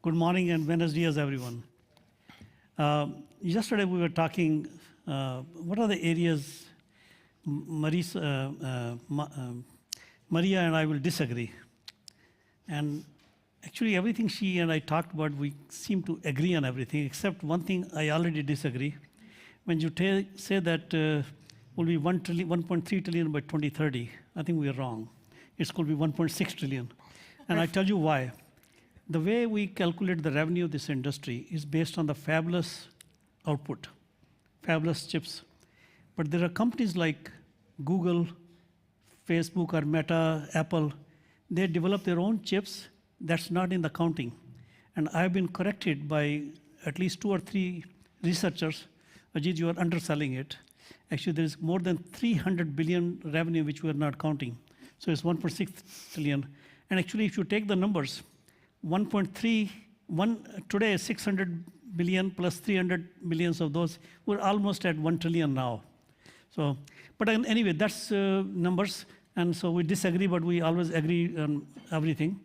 Good morning and buenos dias, everyone. Yesterday we were talking, what are the areas Maria and I will disagree. And actually everything she and I talked about, we seem to agree on everything, except one thing I already disagree. When you say that will be 1.3 trillion by 2030, I think we are wrong. It's going to be 1.6 trillion. And I tell you why. The way we calculate the revenue of this industry is based on the fabulous output, fabulous chips. But there are companies like Google, Facebook, or Meta, Apple. They develop their own chips. That's not in the counting. And I've been corrected by at least 2 or 3 researchers. Ajit, you are underselling it. Actually, there's more than 300 billion revenue which we are not counting. So it's 1.6 trillion. And actually, if you take the numbers, 1.3, today is 600 billion plus 300 millions of those. We're almost at 1 trillion now. So, but anyway, that's numbers. And so we disagree, but we always agree on everything.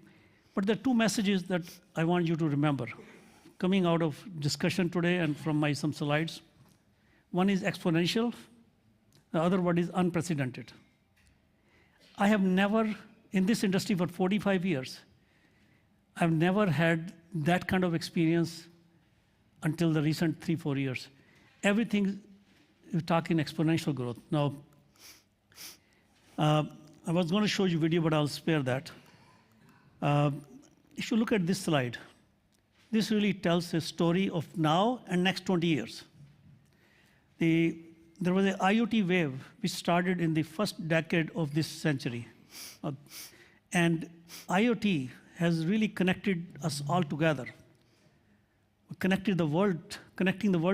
But there are 2 messages that I want you to remember coming out of discussion today and from my some slides. One is exponential, the other one is unprecedented. I have never, in this industry for 45 years, I've never had that kind of experience until the recent 3-4 years. Everything is talking exponential growth. Now, I was going to show you video, but I'll spare that. If you look at this slide, this really tells a story of now and next 20 years. There was an IoT wave which started in the first decade of this century. And IoT has really connected us all together, connecting the world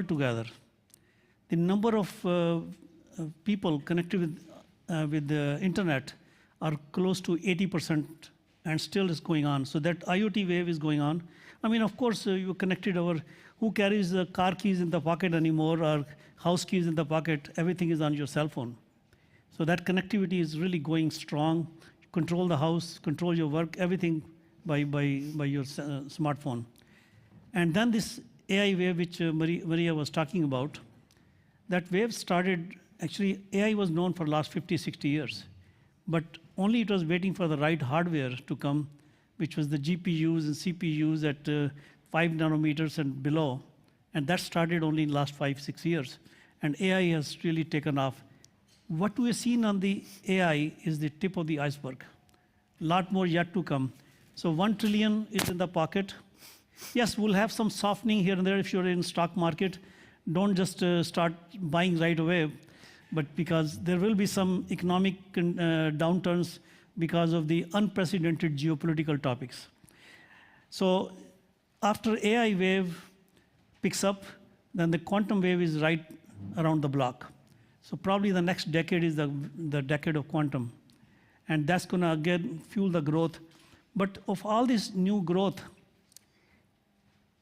together. The number of people connected with the internet are close to 80% and still is going on. So that IoT wave is going on. I mean, of course, you connected over who carries the car keys in the pocket anymore or house keys in the pocket, everything is on your cell phone. So that connectivity is really going strong. Control the house, control your work, everything by your smartphone. And then this AI wave, which Maria was talking about, that wave started, actually AI was known for the last 50, 60 years, but only it was waiting for the right hardware to come, which was the GPUs and CPUs at 5 nanometers and below. And that started only in the last 5, 6 years. And AI has really taken off. What we have seen on the AI is the tip of the iceberg. A lot more yet to come. So 1 trillion is in the pocket. Yes, we'll have some softening here and there if you're in stock market. Don't just start buying right away, but because there will be some economic downturns because of the unprecedented geopolitical topics. So after AI wave picks up, then the quantum wave is right around the block. So probably the next decade is the decade of quantum. And that's going to again fuel the growth. But of all this new growth,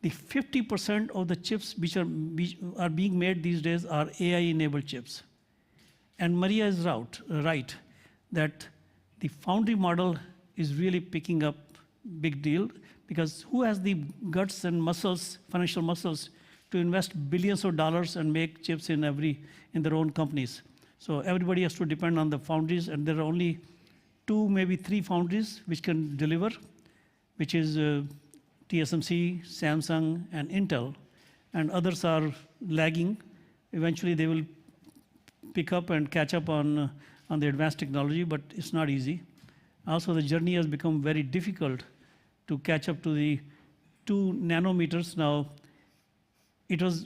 the 50% of the chips which are being made these days are AI-enabled chips. And Maria is right that the foundry model is really picking up big deal, because who has the guts and muscles, financial muscles, to invest billions of dollars and make chips in their own companies? So everybody has to depend on the foundries, and there are only 2, maybe 3 foundries which can deliver, which is TSMC, Samsung, and Intel, and others are lagging. Eventually they will pick up and catch up on the advanced technology, but it's not easy. Also, the journey has become very difficult to catch up to the 2 nanometers. Now, it was,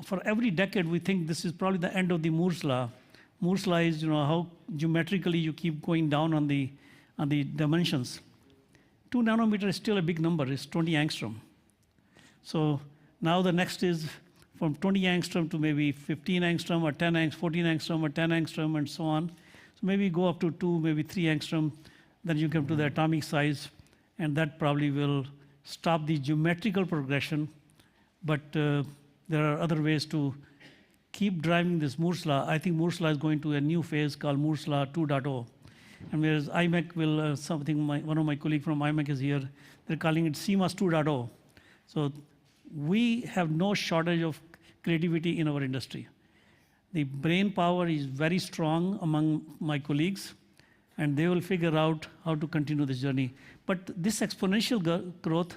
for every decade, we think this is probably the end of the Moore's law. Moore's law is, how geometrically you keep going down on the dimensions. 2 nanometer is still a big number. It's 20 angstrom. So now the next is from 20 angstrom to maybe 15 angstrom or 10 angstrom, 14 angstrom or 10 angstrom and so on. So maybe go up to 2, maybe 3 angstrom. Then you come to the atomic size, and that probably will stop the geometrical progression. But there are other ways to keep driving this Moore's law. I think Moore's law is going to a new phase called Moore's law 2.0. And whereas IMEC will, one of my colleagues from IMEC is here, they're calling it CMOS 2.0. So we have no shortage of creativity in our industry. The brain power is very strong among my colleagues, and they will figure out how to continue this journey. But this exponential growth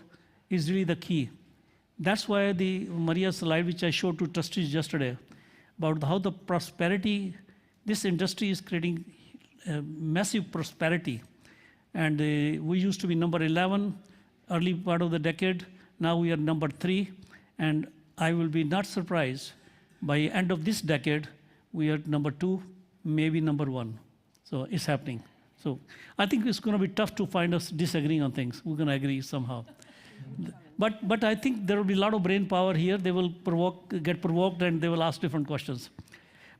is really the key. That's why the Maria's slide, which I showed to trustees yesterday, about how the prosperity, this industry is creating massive prosperity. And we used to be number 11, early part of the decade. Now we are number 3. And I will be not surprised by end of this decade, we are number 2, maybe number 1. So it's happening. So I think it's going to be tough to find us disagreeing on things. We're going to agree somehow. But I think there will be a lot of brain power here. They will get provoked, and they will ask different questions.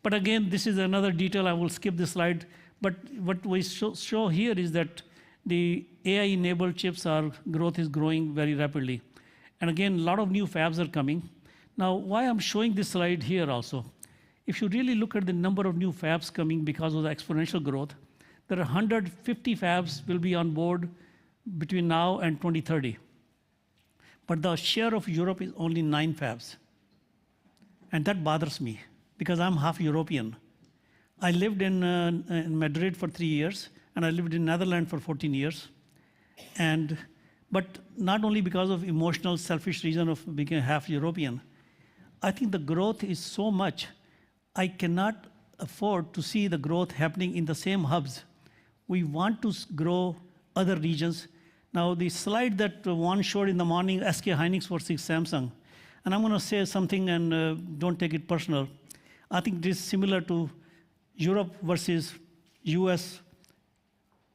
But again, this is another detail. I will skip this slide. But what we show here is that the AI-enabled chips growth is growing very rapidly. And again, a lot of new fabs are coming. Now, why I'm showing this slide here also, if you really look at the number of new fabs coming because of the exponential growth, there are 150 fabs will be on board between now and 2030. But the share of Europe is only 9 fabs. And that bothers me because I'm half European. I lived in Madrid for 3 years, and I lived in Netherlands for 14 years. But not only because of emotional, selfish reason of being half European, I think the growth is so much, I cannot afford to see the growth happening in the same hubs. We want to grow other regions. Now, the slide that Juan showed in the morning, SK Hynix versus Samsung, and I'm going to say something, and don't take it personal. I think this is similar to Europe versus US,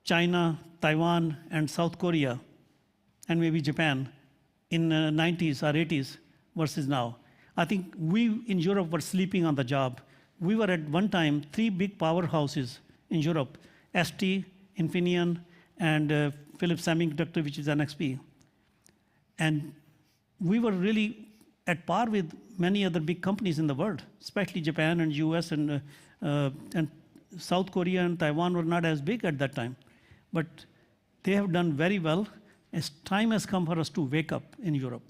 China, Taiwan, and South Korea, and maybe Japan in 90s or 80s versus now. I think we in Europe were sleeping on the job. We were at one time 3 big powerhouses in Europe, ST, Infineon, and Philips Semiconductor, which is NXP. And we were really at par with many other big companies in the world, especially Japan and US and South Korea and Taiwan were not as big at that time. But they have done very well as time has come for us to wake up in Europe.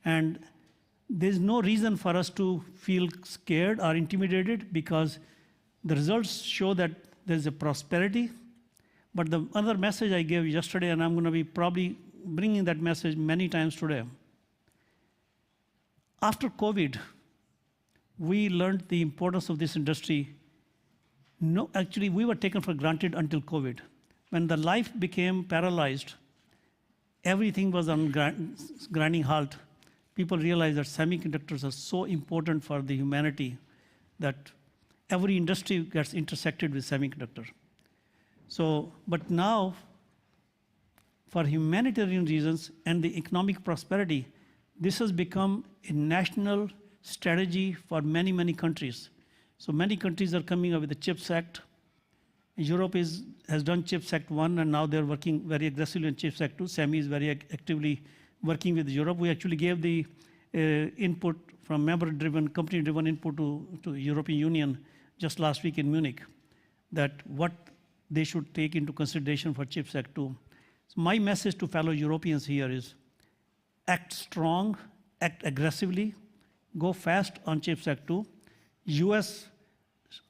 And there's no reason for us to feel scared or intimidated because the results show that there's a prosperity. But the other message I gave yesterday, and I'm going to be probably bringing that message many times today. After COVID, we learned the importance of this industry. No, actually, we were taken for granted until COVID. When the life became paralyzed, everything was on grinding halt. People realized that semiconductors are so important for the humanity that every industry gets intersected with semiconductor. So, but now, for humanitarian reasons and the economic prosperity, this has become a national strategy for many, many countries. So many countries are coming up with the CHIPS Act. Europe has done CHIPS Act 1, and now they're working very aggressively on CHIPS Act 2. SEMI is very actively working with Europe. We actually gave the input from member-driven, company-driven input to the European Union just last week in Munich, that what they should take into consideration for CHIPS Act 2. So my message to fellow Europeans here is act strong, act aggressively, go fast on CHIPS Act 2. US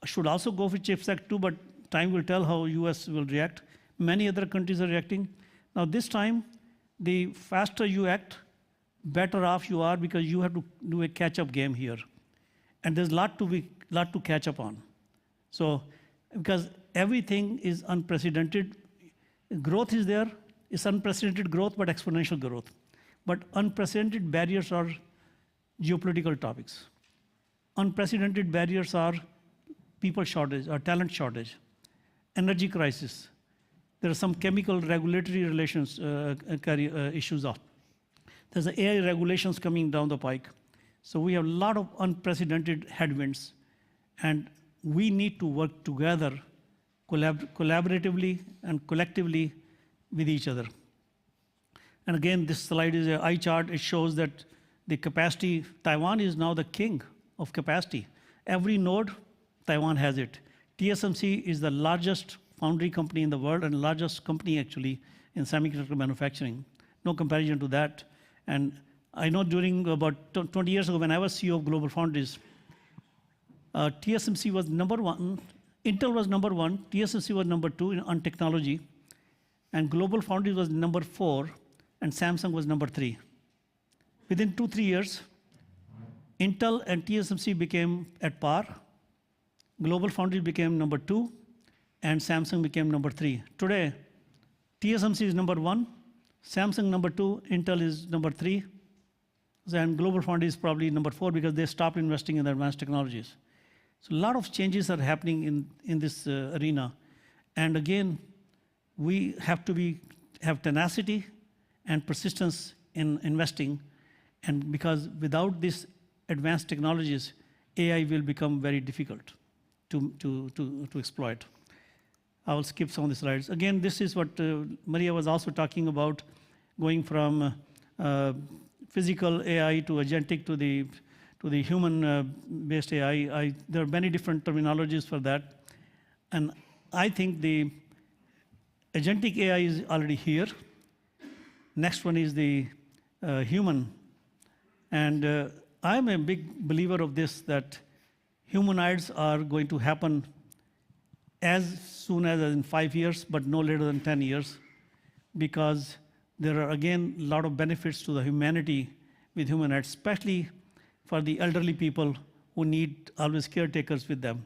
should also go for CHIPS Act 2, but time will tell how US will react. Many other countries are reacting. Now this time, the faster you act, better off you are because you have to do a catch-up game here. And there's a lot to catch up on. So, because everything is unprecedented, growth is there, it's unprecedented growth, but exponential growth. But unprecedented barriers are geopolitical topics. Unprecedented barriers are people shortage or talent shortage, energy crisis. There are some chemical regulatory relations issues. There's the AI regulations coming down the pike. So we have a lot of unprecedented headwinds, and we need to work together collaboratively and collectively with each other. And again, this slide is an eye chart. It shows that the capacity, Taiwan is now the king of capacity. Every node, Taiwan has it. TSMC is the largest foundry company in the world and largest company actually in semiconductor manufacturing. No comparison to that. And I know during about 20 years ago when I was CEO of Global Foundries, TSMC was number one, Intel was number one, TSMC was number two on technology, and Global Foundries was number four, and Samsung was number three. Within 2-3 years, Intel and TSMC became at par, Global Foundries became number two, and Samsung became number three. Today, TSMC is number one, Samsung number two, Intel is number three, and Global Foundries is probably number four because they stopped investing in the advanced technologies. So a lot of changes are happening in this arena. And again, we have to have tenacity and persistence in investing. And because without these advanced technologies, AI will become very difficult to exploit. I will skip some of the slides. Again, this is what Maria was also talking about, going from physical AI to agentic to the human-based AI. There are many different terminologies for that. And I think the agentic AI is already here. Next one is the human. And I'm a big believer of this, that humanoids are going to happen as soon as in 5 years, but no later than 10 years, because there are, again, a lot of benefits to the humanity with humanoids, especially for the elderly people who need always caretakers with them.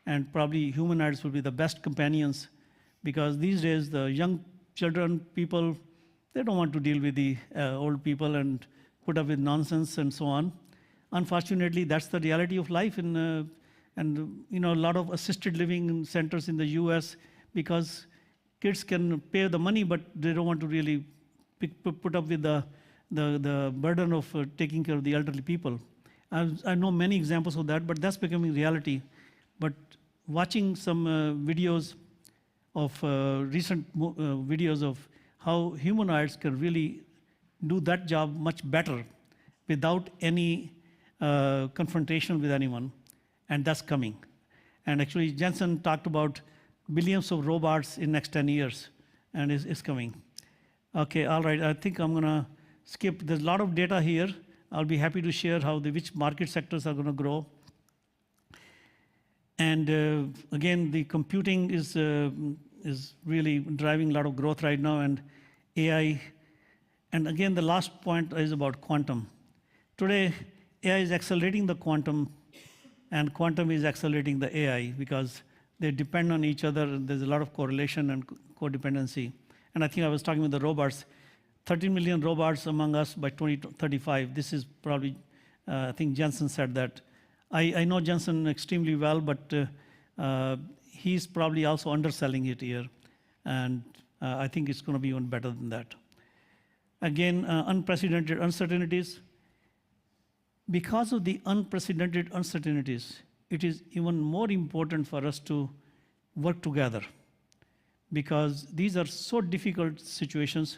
And probably humanoids will be the best companions, because these days the young children, people, they don't want to deal with the old people and put up with nonsense and so on. Unfortunately, that's the reality of life and a lot of assisted living centers in the US, because kids can pay the money, but they don't want to really put up with the burden of taking care of the elderly people. I know many examples of that, but that's becoming reality. But watching some videos of recent videos of how humanoids can really do that job much better without any confrontation with anyone, and that's coming. And actually, Jensen talked about billions of robots in next 10 years, and it's coming. Okay, all right, I think I'm gonna skip. There's a lot of data here. I'll be happy to share which market sectors are gonna grow. And again, the computing is really driving a lot of growth right now, and AI. And again, the last point is about quantum. Today, AI is accelerating the quantum, and quantum is accelerating the AI because they depend on each other. There's a lot of correlation and codependency. And I think I was talking with the robots, 13 million robots among us by 2035. This is probably, I think Jensen said that. I know Jensen extremely well, but he's probably also underselling it here. And I think it's going to be even better than that. Again, unprecedented uncertainties. Because of the unprecedented uncertainties, it is even more important for us to work together, because these are so difficult situations.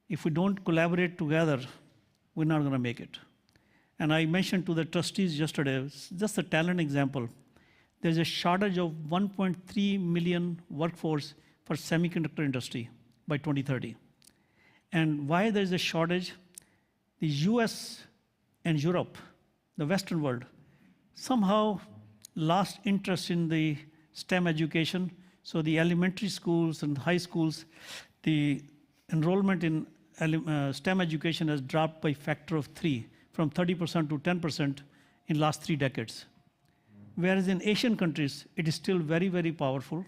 If we don't collaborate together, we're not going to make it. And I mentioned to the trustees yesterday, just a talent example. There's a shortage of 1.3 million workforce for semiconductor industry by 2030. And why there's a shortage? The US and Europe, the Western world, somehow lost interest in the STEM education. So the elementary schools and high schools, the enrollment in STEM education has dropped by a factor of 3, from 30% to 10% in last 3 decades. Whereas in Asian countries, it is still very, very powerful.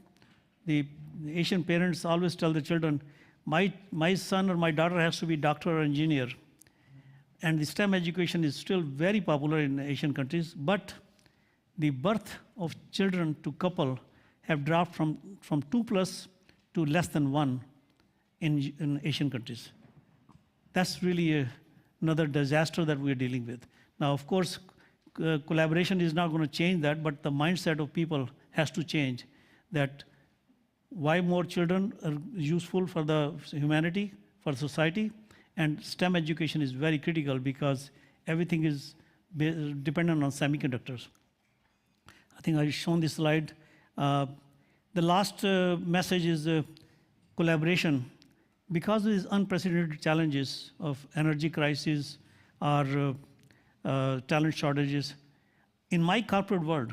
The Asian parents always tell the children, my son or my daughter has to be doctor or engineer. And the STEM education is still very popular in Asian countries, but the birth of children to couple have dropped from 2+ to less than 1 in Asian countries. That's really another disaster that we're dealing with. Now, of course, collaboration is not going to change that, but the mindset of people has to change, that why more children are useful for the humanity, for society, and STEM education is very critical because everything is dependent on semiconductors. I think I've shown this slide. The last message is collaboration, because of these unprecedented challenges of energy crisis or talent shortages, in my corporate world,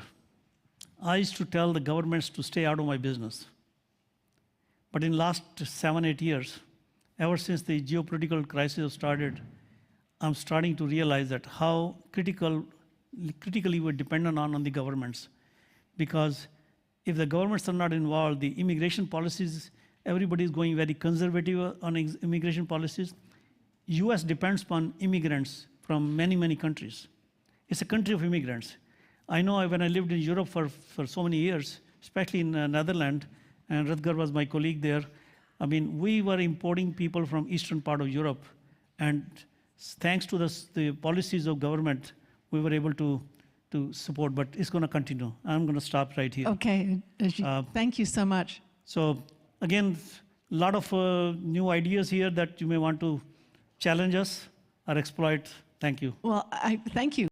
I used to tell the governments to stay out of my business. But in last 7, 8 years, ever since the geopolitical crisis started, I'm starting to realize that how critically we're dependent on the governments. Because if the governments are not involved, the immigration policies, everybody is going very conservative on immigration policies. US depends upon immigrants from many, many countries. It's a country of immigrants. I know when I lived in Europe for so many years, especially in Netherlands, and Rutger was my colleague there. I mean, we were importing people from eastern part of Europe, and thanks to the policies of government, we were able to support, but it's going to continue. I'm going to stop right here. Okay, Ajit, thank you so much. So again, a lot of new ideas here that you may want to challenge us or exploit. Thank you. Well, thank you.